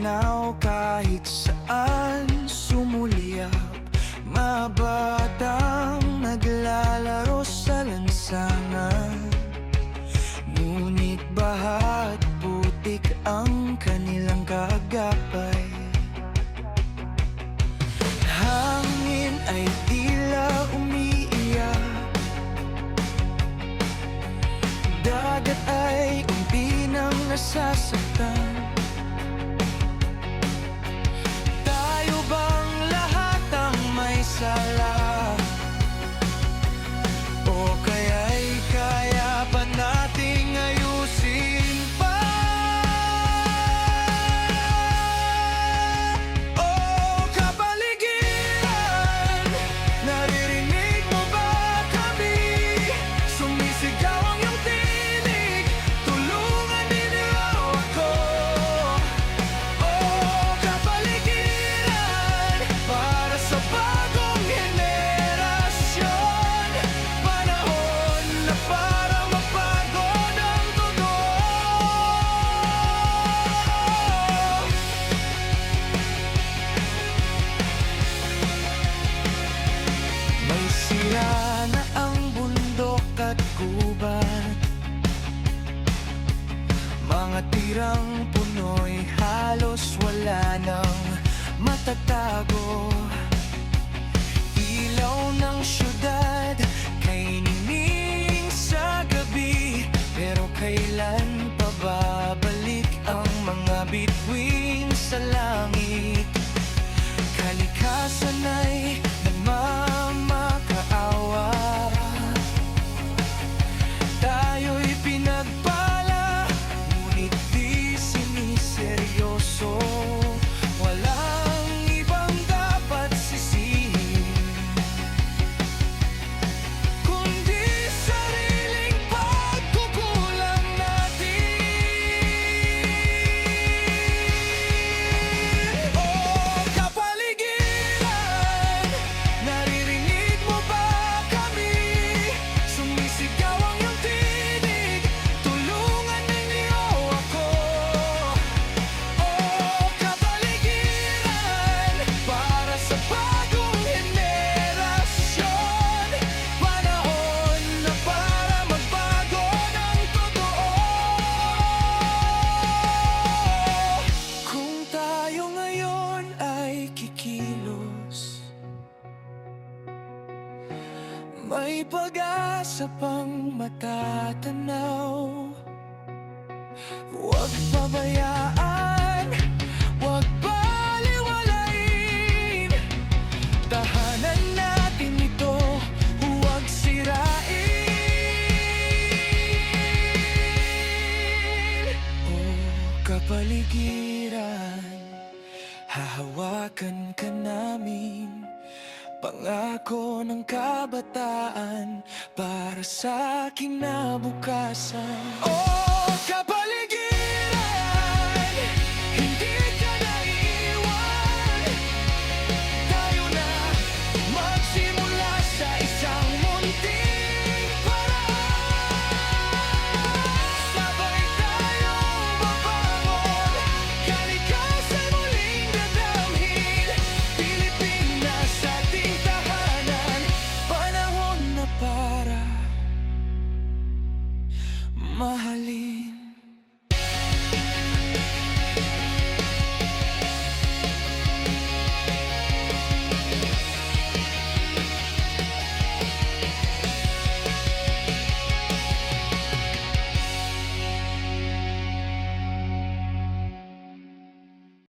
tanaw kahit saan sumuliyap. Mga batang naglalaro sa lansangan, ngunit baha't putik ang kanilang kaagapay. Hangin ay tila umiiyak, dagat ay unti nang nasasaktan. Tayo bang lahat ang may sala? O kaya'y kaya pa nating ayusin pa? O kapaligiran, naririnig mo ba kami? Sumisigaw ang iyong tinig, tulungan ninyo ako. O kapaligiran, para sa bagong henerasyon, panahon na para magbago ng totoo. May sira na ang bundok at gubat, mga tirang puno'y halos wala nang matatago. Ilaw ng syudad kay nining sa gabi, pero kailan pa babalik ang mga bituin sa langit? Kalikasan ay nagmamakaawa, tayo'y pinagpala, ngunit di siniseryoso. Walang ibang dapat sisihin, kundi sariling pagkukulang natin. O kapaligiran, naririnig mo ba kami? Sumisigaw ang iyong tinig, tulungan ninyo ako. O kapaligiran, para sa bagong henerasyon, panahon na para magbago ng totoo. Kung tayo ngayon ay kikilos, may pag-asa pang matatanaw. Huwag pabayaan, huwag baliwalain, tahanan natin ito, huwag sirain. O kapaligiran, hahawakan ka namin, pangako ng kabataan para sa kinabukasan.